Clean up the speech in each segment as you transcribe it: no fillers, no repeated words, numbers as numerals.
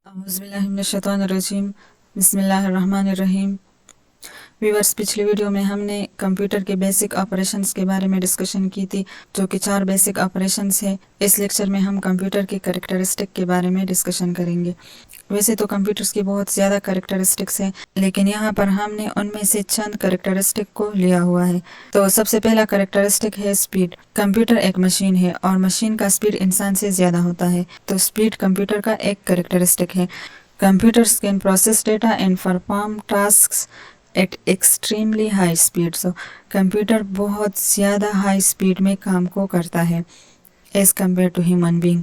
اعوذ باللہ من الشیطان الرجیم، بسم اللہ الرحمن الرحیم۔ ویورز، پچھلی ویڈیو میں ہم نے کمپیوٹر کے بیسک آپریشنز کے بارے میں ڈسکشن کی تھی، جو کہ 4 بیسک آپریشنز ہیں۔ اس لیکچر میں ہم کمپیوٹر کے کریکٹرسٹک کے بارے میں ڈسکشن کریں گے۔ ویسے تو کمپیوٹرز کی بہت زیادہ کریکٹرسٹکس ہیں، لیکن یہاں پر ہم نے ان میں سے چند کریکٹرسٹک کو لیا ہوا ہے۔ تو سب سے پہلا کریکٹرسٹک ہے سپیڈ۔ کمپیوٹر ایک مشین ہے اور مشین کا سپیڈ انسان سے زیادہ ہوتا ہے، تو سپیڈ کمپیوٹر کا ایک کریکٹرسٹک ہے۔ Computers can process data and perform tasks at extremely high speed. So, computer بہت زیادہ ہائی سپیڈ میں کام کو کرتا ہے as compared to human being۔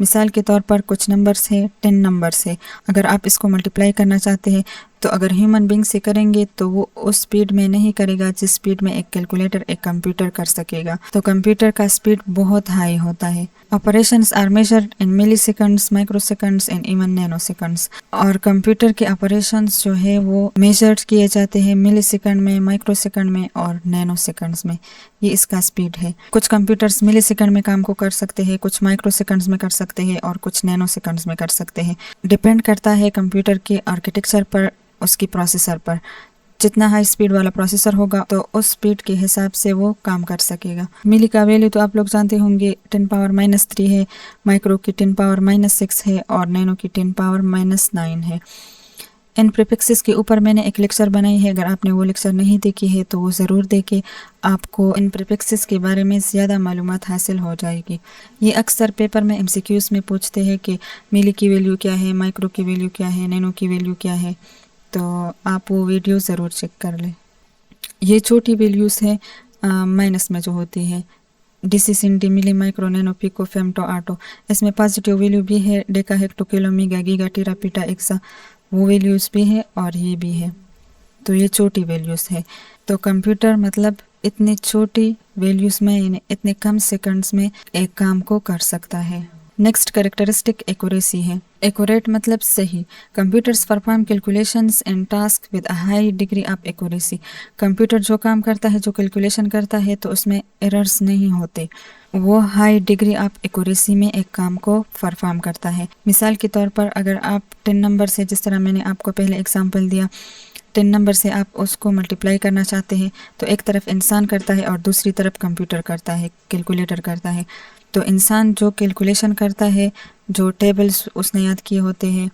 مثال کے طور پر کچھ نمبرز ہیں، 10 نمبرز ہے۔ اگر آپ اس کو ملٹیپلائی کرنا چاہتے ہیں تو اگر ہیومن بینگ سے کریں گے تو وہ اس سپیڈ میں نہیں کرے گا جس سپیڈ میں ایک کیلکولیٹر ایک کمپیوٹر کر سکے گا۔ تو کمپیوٹر کا سپیڈ بہت ہائی ہوتا ہے۔ آپریشنز آر میجرڈ ان ملی seconds, micro seconds and even Nano seconds. اور کمپیوٹر کے آپریشنز جو ہے وہ میجرڈ کیے جاتے ہیں ملی سیکنڈ میں، مائکرو سیکنڈ میں اور نینو سیکنڈز میں۔ یہ اس کا سپیڈ ہے۔ کچھ کمپیوٹرز ملی سیکنڈ میں کام کو کر سکتے ہیں، کچھ مائکرو سیکنڈز میں کر سکتے ہیں اور کچھ نینو سیکنڈز میں کر سکتے ہیں۔ ڈیپینڈ کرتا ہے کمپیوٹر کے آرکیٹیکچر پر، اس کی پروسیسر پر۔ جتنا ہائی سپیڈ والا پروسیسر ہوگا تو اس سپیڈ کے حساب سے وہ کام کر سکے گا۔ ملی کا ویلیو تو آپ لوگ جانتے ہوں گے، 10⁻³ ہے، مائکرو کی 10⁻⁻6 ہے اور نینو کی 10⁻⁻9 ہے۔ ان پریفکسز کے اوپر میں نے ایک لیکچر بنائی ہے، اگر آپ نے وہ لیکچر نہیں دیکھی ہے تو وہ ضرور دیکھیں، آپ کو ان پریفکسز کے بارے میں زیادہ معلومات حاصل ہو جائے گی۔ یہ اکثر پیپر میں MCQs میں پوچھتے ہیں کہ ملی کی ویلیو کیا ہے، مائکرو کی ویلیو کیا ہے، نینو کی ویلیو کیا ہے، تو آپ وہ ویڈیو ضرور چیک کر لیں۔ یہ چھوٹی ویلیوز ہیں مائنس میں جو ہوتی ہے، deci, centi, milli, micro, nano, pico, femto, atto. اس میں پازیٹیو ویلیو بھی ہے، deca, hecto, kilo, mega, giga, tera, peta, exa, وہ ویلیوز بھی ہے اور یہ بھی ہے۔ تو یہ چھوٹی ویلیوز ہے۔ تو کمپیوٹر مطلب اتنی چھوٹی ویلیوز میں، یعنی اتنے کم سیکنڈز میں ایک کام کو کر سکتا ہے۔ نیکسٹ کریکٹرسٹک ایکوریسی ہے۔ ایکوریٹ مطلب صحیح۔ Computers perform calculations and task with a high degree of accuracy. Computer جو کام کرتا ہے، جو کیلکولیشن کرتا ہے، تو اس میں ایررز نہیں ہوتے، وہ ہائی ڈگری آف ایکوریسی میں ایک کام کو پرفارم کرتا ہے۔ مثال کے طور پر اگر آپ 10 نمبر سے، جس طرح میں نے آپ کو پہلے اگزامپل دیا، 10 نمبر سے آپ اس کو ملٹیپلائی کرنا چاہتے ہیں تو ایک طرف انسان کرتا ہے اور دوسری طرف کمپیوٹر کرتا ہے، کیلکولیٹر کرتا ہے۔ تو انسان جو کیلکولیشن کرتا ہے، جو ٹیبلز اس نے یاد کیے ہوتے ہیں،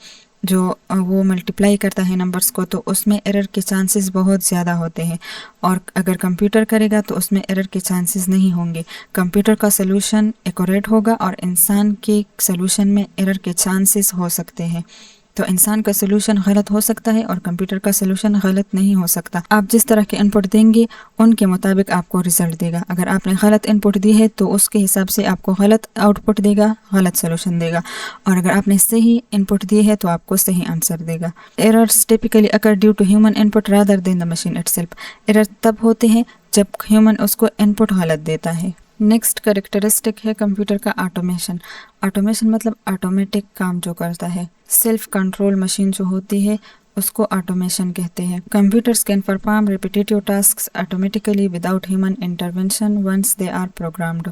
جو وہ ملٹیپلائی کرتا ہے نمبرز کو، تو اس میں ایرر کے چانسز بہت زیادہ ہوتے ہیں، اور اگر کمپیوٹر کرے گا تو اس میں ایرر کے چانسز نہیں ہوں گے۔ کمپیوٹر کا سلوشن ایکوریٹ ہوگا اور انسان کے سلوشن میں ایرر کے چانسز ہو سکتے ہیں۔ تو انسان کا سلوشن غلط ہو سکتا ہے اور کمپیوٹر کا سلوشن غلط نہیں ہو سکتا۔ آپ جس طرح کے ان پٹ دیں گے ان کے مطابق آپ کو ریزلٹ دے گا۔ اگر آپ نے غلط ان پٹ دی ہے تو اس کے حساب سے آپ کو غلط آؤٹ پٹ دے گا، غلط سلوشن دے گا، اور اگر آپ نے صحیح ان پٹ دی ہے تو آپ کو صحیح آنسر دے گا۔ Errors typically occur due to human input rather than the machine itself. Error تب ہوتے ہیں جب ہیومن اس کو ان پٹ غلط دیتا ہے۔ نیکسٹ کریکٹرسٹک ہے کمپیوٹر کا آٹومیشن۔ آٹومیشن مطلب آٹومیٹک کام جو کرتا ہے۔ سیلف کنٹرول مشین جو ہوتی ہے اس کو آٹومیشن کہتے ہیں۔ Computers can perform repetitive tasks automatically without human intervention once they are programmed.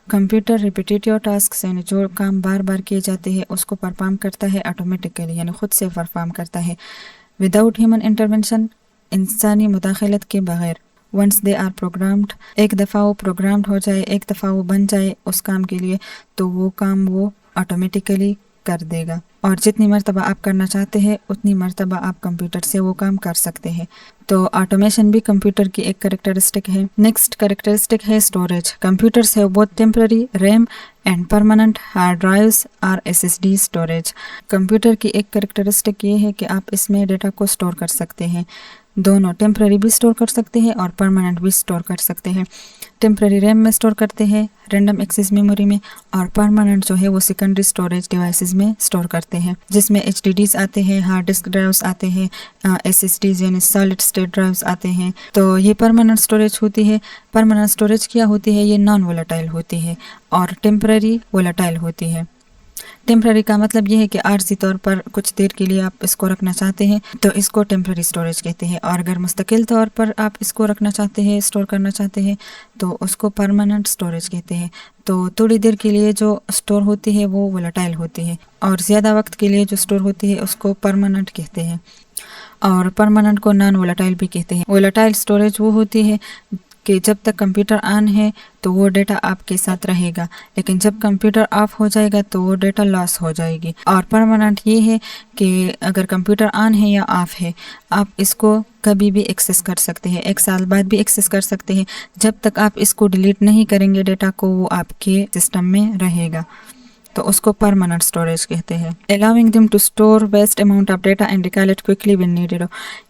Computer repetitive tasks یعنی جو کام بار بار کیے جاتے ہیں اس کو پرفارم کرتا ہے آٹومیٹیکلی، یعنی خود سے پرفارم کرتا ہے، وداؤٹ ہیومن انٹرونشن، انسانی مداخلت کے بغیر۔ ونس دے آر پروگرامڈ، ایک دفعہ وہ پروگرامڈ ہو جائے، ایک دفعہ وہ بن جائے اس کام کے لیے، تو وہ کام وہ آٹومیٹیکلی کر دے گا، اور جتنی مرتبہ آپ کرنا چاہتے ہیں اتنی مرتبہ آپ کمپیوٹر سے وہ کام کر سکتے ہیں۔ تو آٹومیشن بھی کمپیوٹر کی ایک کریکٹرسٹک ہے۔ نیکسٹ کریکٹرسٹک ہے storage. Computers have both temporary RAM and permanent hard drives اور SSD اسٹوریج۔ کمپیوٹر کی ایک کریکٹرسٹک یہ ہے کہ آپ اس میں ڈیٹا کو اسٹور کر سکتے ہیں، دونوں ٹیمپرری بھی اسٹور کر سکتے ہیں اور پرماننٹ بھی اسٹور کر سکتے ہیں۔ ٹیمپرری ریم میں اسٹور کرتے ہیں، رینڈم ایکسیس میموری میں، اور پرماننٹ جو ہے وہ سیکنڈری اسٹوریج ڈیوائسز میں اسٹور کرتے ہیں، جس میں HDDs آتے ہیں، ہارڈ ڈسک ڈرائیوز آتے ہیں، SSDs یعنی سالڈ اسٹیٹ ڈرائیوز آتے ہیں۔ تو یہ پرماننٹ اسٹوریج ہوتی ہے۔ پرماننٹ اسٹوریج کیا ہوتی ہے؟ یہ نان وولیٹائل ہوتی ہے اور ٹیمپرری وولیٹائل ہوتی ہے۔ ٹیمپرری کا مطلب یہ ہے کہ عارضی طور پر کچھ دیر کے لیے آپ اس کو رکھنا چاہتے ہیں تو اس کو ٹیمپرری اسٹوریج کہتے ہیں، اور اگر مستقل طور پر آپ اس کو رکھنا چاہتے ہیں، اسٹور کرنا چاہتے ہیں تو اس کو پرماننٹ اسٹوریج کہتے ہیں۔ تو تھوڑی دیر کے لیے جو اسٹور ہوتی ہے وہ وولیٹائل ہوتی ہے، اور زیادہ وقت کے لیے جو اسٹور ہوتی ہے اس کو پرماننٹ کہتے ہیں، اور پرماننٹ کو نان وولیٹائل بھی کہتے ہیں۔ وولیٹائل اسٹوریج وہ ہوتی ہے کہ جب تک کمپیوٹر آن ہے تو وہ ڈیٹا آپ کے ساتھ رہے گا، لیکن جب کمپیوٹر آف ہو جائے گا تو وہ ڈیٹا لاس ہو جائے گی۔ اور پرماننٹ یہ ہے کہ اگر کمپیوٹر آن ہے یا آف ہے، آپ اس کو کبھی بھی ایکسیس کر سکتے ہیں، 1 سال بعد بھی ایکسیس کر سکتے ہیں، جب تک آپ اس کو ڈیلیٹ نہیں کریں گے ڈیٹا کو وہ آپ کے سسٹم میں رہے گا، تو اس کو پرماننٹ اسٹوریج کہتے ہیں۔ allowing them to store vast amount of data and recall it quickly when needed،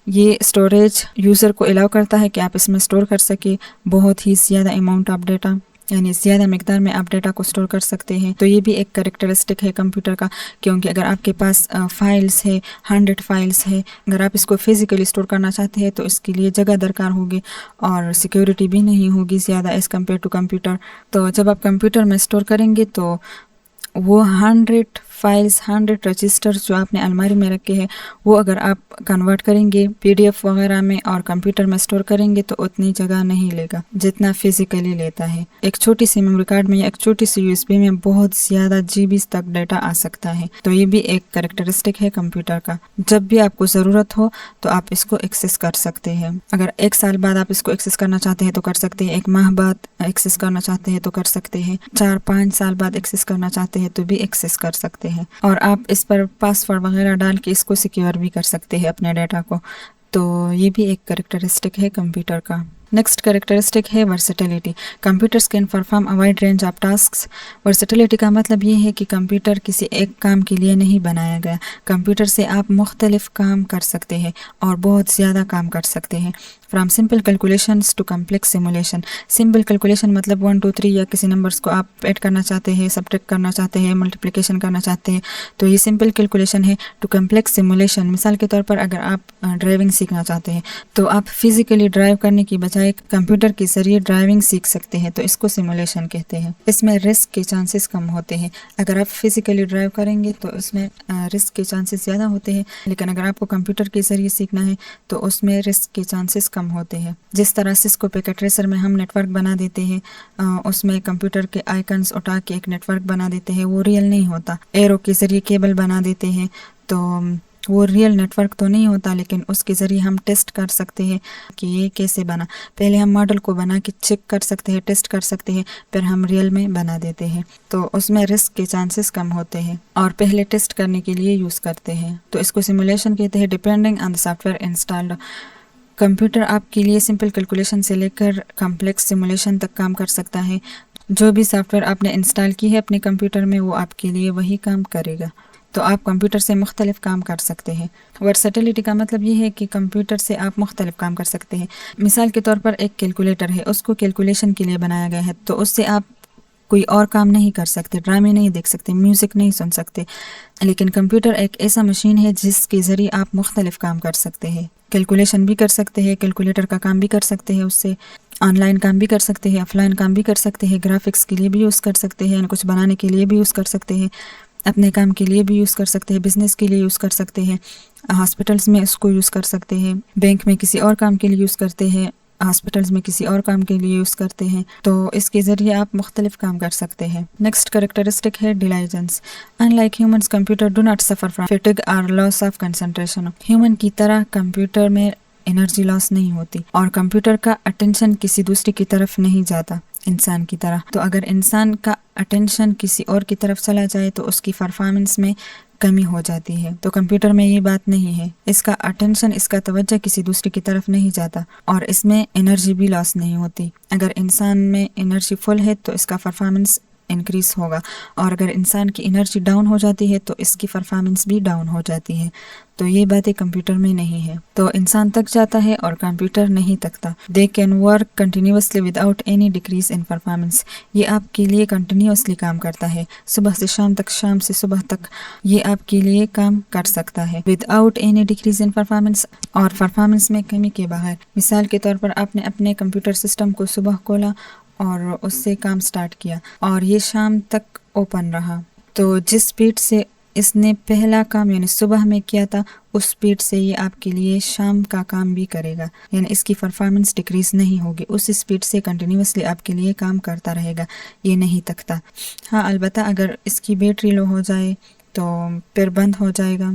یہ اسٹوریج یوزر کو الاؤ کرتا ہے کہ آپ اس میں اسٹور کر سکے بہت ہی زیادہ اماؤنٹ آف ڈیٹا، یعنی زیادہ مقدار میں آپ ڈیٹا کو اسٹور کر سکتے ہیں۔ تو یہ بھی ایک کریکٹرسٹک ہے کمپیوٹر کا، کیونکہ اگر آپ کے پاس فائلز ہے، 100 فائلز ہے، اگر آپ اس کو فزیکلی اسٹور کرنا چاہتے ہیں تو اس کے لیے جگہ درکار ہوگی، اور سیکیورٹی بھی نہیں ہوگی زیادہ ایز کمپیئر ٹو کمپیوٹر۔ تو جب آپ کمپیوٹر میں اسٹور کریں گے تو وہ 100 فائلز، 100 رجسٹرز جو آپ نے الماری میں رکھے ہیں، وہ اگر آپ کنورٹ کریں گے PDF وغیرہ میں اور کمپیوٹر میں اسٹور کریں گے تو اتنی جگہ نہیں لے گا جتنا فزیکلی لیتا ہے۔ ایک چھوٹی سی میموری کارڈ میں یا ایک چھوٹی سی USB میں بہت زیادہ GB تک ڈیٹا آ سکتا ہے۔ تو یہ بھی ایک کریکٹرسٹک ہے کمپیوٹر کا، جب بھی آپ کو ضرورت ہو تو آپ اس کو ایکسیس کر سکتے ہیں۔ اگر 1 سال بعد آپ اس کو ایکسیس کرنا چاہتے ہیں تو کر سکتے ہیں، 1 ماہ بعد ایکسیس کرنا چاہتے ہیں تو کر سکتے ہیں، 4-5 سال بعد ایکسیس کرنا چاہتے ہیں تو بھی ایکسیس کر سکتے ہیں، اور آپ اس پر پاسورڈ وغیرہ ڈال کے اس کو سیکیور بھی کر سکتے ہیں اپنے ڈیٹا کو۔ تو یہ بھی ایک کریکٹرسٹک ہے کمپیوٹر کا۔ نیکسٹ کریکٹرسٹک ہے versatility. Computers can perform a wide range of tasks. Versatility کا مطلب یہ ہے کہ کمپیوٹر کسی ایک کام کے لیے نہیں بنایا گیا، کمپیوٹر سے آپ مختلف کام کر سکتے ہیں اور بہت زیادہ کام کر سکتے ہیں۔ From simple calculations to complex simulation. Simple calculation مطلب 1 2 3 یا کسی نمبرز کو آپ ایڈ کرنا چاہتے ہیں، سبٹریکٹ کرنا چاہتے ہیں، ملٹیپلیکیشن کرنا چاہتے ہیں، تو یہ سمپل کیلکولیشن ہے۔ ٹو کمپلیکس سیمولیشن، مثال کے طور پر اگر آپ ڈرائیونگ سیکھنا چاہتے ہیں تو آپ فزیکلی ڈرائیو کرنے کی بجائے کمپیوٹر کے ذریعے ڈرائیونگ سیکھ سکتے ہیں، تو اس کو سیمولیشن کہتے ہیں۔ اس میں رسک کے چانسز کم ہوتے ہیں، اگر آپ فزیکلی ڈرائیو کریں گے تو اس میں رسک کے چانسز زیادہ ہوتے ہیں، لیکن اگر آپ کو کمپیوٹر کے ذریعے سیکھنا ہے تو اس میں رسک کے چانسز کم ہوتے ہیں۔ جس طرح سسکو پیکٹ ریسر میں ہم نیٹ ورک بنا دیتے ہیں، اس میں کمپیوٹر کے آئیکنز اٹھا کے ایک نیٹ ورک بنا دیتے ہیں، وہ ریئل نہیں ہوتا۔ ایرو کے ذریعے کیبل بنا دیتے ہیں تو وہ ریئل نیٹ ورک تو نہیں ہوتا، لیکن اس کے ذریعے ہم ٹیسٹ کر سکتے ہیں کہ یہ کیسے بنا۔ پہلے ہم ماڈل کو بنا کے چیک کر سکتے ہیں، ٹیسٹ کر سکتے ہیں، پھر ہم ریئل میں بنا دیتے ہیں، تو اس میں رسک کے چانسز کم ہوتے ہیں، اور پہلے ٹیسٹ کرنے کے لیے یوز کرتے ہیں، تو اس کو سیمولیشن کہتے ہیں۔ Depending on the soft where installed. Computer آپ کے لیے سمپل کیلکولیشن سے لے کر کمپلیکس سیمولیشن تک کام کر سکتا ہے۔ جو بھی سافٹ ویئر آپ نے انسٹال کی ہے اپنے کمپیوٹر میں وہ آپ کے لیے وہی کام کرے گا، تو آپ کمپیوٹر سے مختلف کام کر سکتے ہیں۔ ورسٹیلٹی کا مطلب یہ ہے کہ کمپیوٹر سے آپ مختلف کام کر سکتے ہیں۔ مثال کے طور پر ایک کیلکولیٹر ہے، اس کو کیلکولیشن کے لیے بنایا گیا ہے، تو اس سے آپ کوئی اور کام نہیں کر سکتے، ڈرامے نہیں دیکھ سکتے، میوزک نہیں سن سکتے، لیکن کمپیوٹر ایک ایسا مشین ہے جس کے ذریعے آپ مختلف کام کر سکتے ہیں، کیلکولیشن بھی کر سکتے ہیں، کیلکولیٹر کا کام بھی کر سکتے ہیں، اس سے آن لائن کام بھی کر سکتے ہیں، آف لائن کام بھی کر سکتے ہیں، گرافکس کے لیے بھی یوز کر سکتے ہیں، کچھ بنانے کے لیے بھی یوز کر سکتے ہیں، اپنے کام کے لیے بھی یوز کر سکتے ہیں، بزنس کے لیے یوز کر سکتے ہیں، ہاسپٹلز میں اس کو یوز کر سکتے ہیں، بینک میں کسی اور کام کے لیے یوز کرتے ہیں، ہاسپٹلز میں کسی اور کام کے لیے یوز کرتے ہیں، تو اس کے ذریعے آپ مختلف کام کر سکتے ہیں۔ نیکسٹ کریکٹرسٹک ہے diligence. Unlike humans computer do not suffer from fatigue اور لاس آف کنسنٹریشن۔ ہیومن کی طرح کمپیوٹر میں انرجی لاس نہیں ہوتی، اور کمپیوٹر کا اٹینشن کسی دوسرے کی طرف نہیں جاتا انسان کی طرح، تو اگر انسان کا اٹینشن کسی اور کی طرف چلا جائے تو اس کی پرفارمنس میں کمی ہو جاتی ہے، تو کمپیوٹر میں یہ بات نہیں ہے، اس کا اٹینشن، اس کا توجہ کسی دوسرے کی طرف نہیں جاتا، اور اس میں انرجی بھی لاس نہیں ہوتی۔ اگر انسان میں انرجی فل ہے تو اس کا پرفارمنس انکریز ہوگا، اور اگر انسان کی انرجی ڈاؤن ہو جاتی ہے تو اس کی پرفارمنس بھی ڈاؤن ہو جاتی ہے، تو یہ باتیں کمپیوٹر میں نہیں ہے۔ تو انسان تک جاتا ہے اور کمپیوٹر نہیں تکتا۔ They can work continuously without any decrease in performance. یہ آپ کے لیے کنٹینیوسلی کام کرتا ہے، صبح سے شام تک، شام سے صبح تک، یہ آپ کے لیے کام کر سکتا ہے without any decrease in performance, اور پرفارمنس میں کمی کے بغیر۔ مثال کے طور پر آپ نے اپنے کمپیوٹر سسٹم کو صبح کھولا اور اس سے کام سٹارٹ کیا، اور یہ شام تک اوپن رہا، تو جس سپیڈ سے اس نے پہلا کام یعنی صبح میں کیا تھا اس سپیڈ سے یہ آپ کے لیے شام کا کام بھی کرے گا، یعنی اس کی پرفارمنس ڈکریز نہیں ہوگی، اس سپیڈ سے کنٹینیوسلی آپ کے لیے کام کرتا رہے گا، یہ نہیں تھکتا۔ ہاں البتہ اگر اس کی بیٹری لو ہو جائے تو پھر بند ہو جائے گا،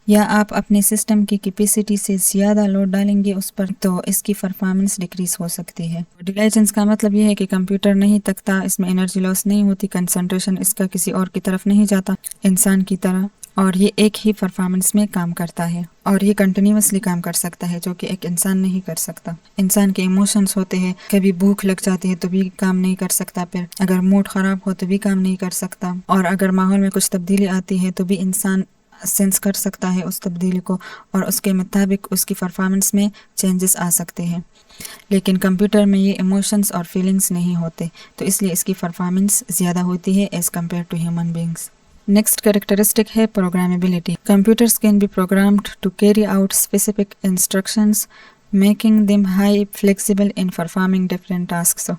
یا آپ اپنے سسٹم کی کیپیسٹی سے زیادہ لوڈ ڈالیں گے اس پر تو اس کی پرفارمنس ڈکریز ہو سکتی ہے۔ ڈیلیجنس کا مطلب یہ ہے کہ کمپیوٹر نہیں تھکتا، اس میں انرجی لاس نہیں ہوتی، کنسنٹریشن اس کا کسی اور کی طرف نہیں جاتا انسان کی طرح، اور یہ ایک ہی پرفارمنس میں کام کرتا ہے، اور یہ کنٹینیوسلی کام کر سکتا ہے جو کہ ایک انسان نہیں کر سکتا۔ انسان کے ایموشنز ہوتے ہیں، کبھی بھوک لگ جاتی ہے تو بھی کام نہیں کر سکتا، پھر اگر موڈ خراب ہو تو بھی کام نہیں کر سکتا، اور اگر ماحول میں کچھ تبدیلی آتی ہے تو بھی انسان سینس کر سکتا ہے اس تبدیلی کو، اور اس کے مطابق اس کی پرفارمنس میں چینجز آ سکتے ہیں۔ لیکن کمپیوٹر میں یہ ایموشنز اور فیلنگز نہیں ہوتے، تو اس لیے اس کی پرفارمنس زیادہ ہوتی ہے as compare to human beings. Next characteristic ہے programmability. Computers can be programmed to carry out specific instructions making them high flexible in performing different tasks.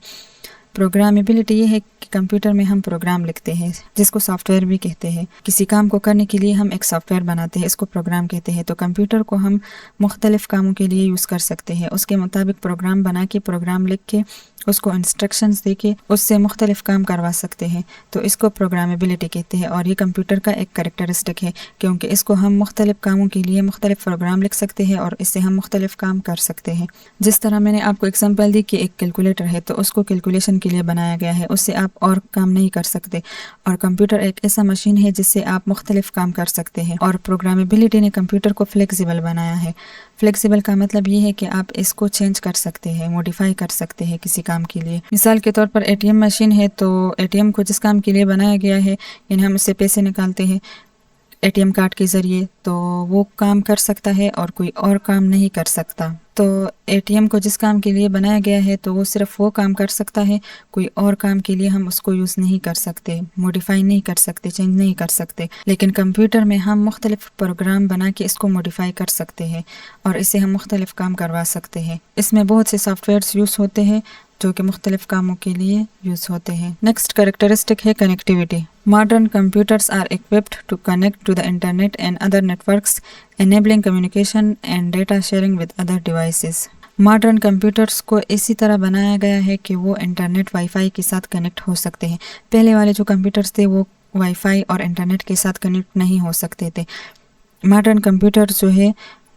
Programmability یہ ہے کہ کمپیوٹر میں ہم پروگرام لکھتے ہیں جس کو سافٹ ویئر بھی کہتے ہیں، کسی کام کو کرنے کے لیے ہم ایک سافٹ ویئر بناتے ہیں، اس کو پروگرام کہتے ہیں۔ تو کمپیوٹر کو ہم مختلف کاموں کے لیے یوز کر سکتے ہیں، اس کے مطابق پروگرام بنا کے، پروگرام لکھ کے، اس کو انسٹرکشنز دے کے اس سے مختلف کام کروا سکتے ہیں، تو اس کو پروگرامیبلٹی کہتے ہیں، اور یہ کمپیوٹر کا ایک کریکٹرسٹک ہے کیونکہ اس کو ہم مختلف کاموں کے لیے مختلف پروگرام لکھ سکتے ہیں اور اس سے ہم مختلف کام کر سکتے ہیں۔ جس طرح میں نے آپ کو ایگزامپل دی کہ ایک کیلکولیٹر ہے تو اس کو کیلکولیشن کے لیے بنایا گیا ہے، اس سے آپ اور کام نہیں کر سکتے، اور کمپیوٹر ایک ایسا مشین ہے جس سے آپ مختلف کام کر سکتے ہیں، اور پروگرامیبلٹی نے کمپیوٹر کو فلیکسیبل بنایا ہے۔ فلیکسیبل کا مطلب یہ ہے کہ آپ اس کو چینج کر سکتے ہیں، موڈیفائی کر سکتے ہیں کسی کام کے لیے۔ مثال کے طور پر ATM مشین ہے، تو ATM کو جس کام کے لیے بنایا گیا ہے، یعنی ہم اس سے پیسے نکالتے ہیں ATM کارڈ کے ذریعے، تو وہ کام کر سکتا ہے اور کوئی اور کام نہیں کر سکتا۔ تو ATM کو جس کام کے لیے بنایا گیا ہے تو وہ صرف وہ کام کر سکتا ہے، کوئی اور کام کے لیے ہم اس کو یوز نہیں کر سکتے، موڈیفائی نہیں کر سکتے، چینج نہیں کر سکتے۔ لیکن کمپیوٹر میں ہم مختلف پروگرام بنا کے اس کو موڈیفائی کر سکتے ہیں اور اس سے ہم مختلف کام کروا سکتے ہیں۔ اس میں بہت سے سافٹ ویئرس یوز ہوتے ہیں جو کہ مختلف کاموں کے لیے یوز ہوتے ہیں۔ نیکسٹ کریکٹرسٹک ہے connectivity. Modern computers are equipped to connect to the internet and other networks, enabling communication and data sharing with other devices۔ Modern computers کو اسی طرح بنایا گیا ہے کہ وہ انٹرنیٹ وائی فائی کے ساتھ کنیکٹ ہو سکتے ہیں۔ پہلے والے جو کمپیوٹرز تھے وہ وائی فائی اور انٹرنیٹ کے ساتھ کنیکٹ نہیں ہو سکتے تھے۔ ماڈرن کمپیوٹر جو ہے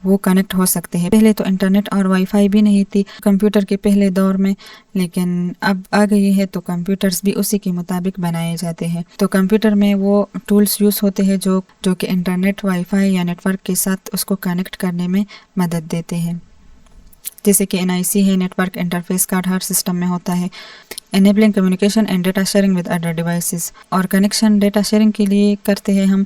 وہ کنیکٹ ہو سکتے ہیں۔ پہلے تو انٹرنیٹ اور وائی فائی بھی نہیں تھی کمپیوٹر کے پہلے دور میں، لیکن اب آ گئی ہے تو کمپیوٹرز بھی اسی کے مطابق بنائے جاتے ہیں۔ تو کمپیوٹر میں وہ ٹولز یوز ہوتے ہیں جو کہ انٹرنیٹ، وائی فائی یا نیٹ ورک کے ساتھ اس کو کنیکٹ کرنے میں مدد دیتے ہیں، جیسے کہ NIC ہے، نیٹ ورک انٹرفیس کارڈ ہر سسٹم میں ہوتا ہے۔ enabling communication and data sharing with other devices، اور کنیکشن ڈیٹا شیئرنگ کے لیے کرتے ہیں، ہم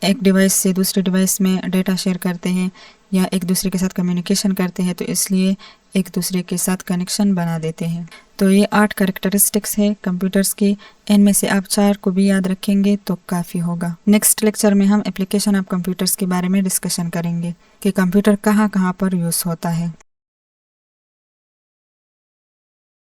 ایک ڈیوائس سے دوسرے ڈیوائس میں ڈیٹا شیئر کرتے ہیں یا ایک دوسرے کے ساتھ کمیونیکیشن کرتے ہیں، تو اس لیے ایک دوسرے کے ساتھ کنیکشن بنا دیتے ہیں۔ تو یہ 8 کریکٹرسٹکس ہے کمپیوٹرز کی، ان میں سے آپ 4 کو بھی یاد رکھیں گے تو کافی ہوگا۔ نیکسٹ لیکچر میں ہم اپلیکیشن آف کمپیوٹرز کے بارے میں ڈسکشن کریں گے کہ کمپیوٹر کہاں کہاں پر یوز ہوتا ہے۔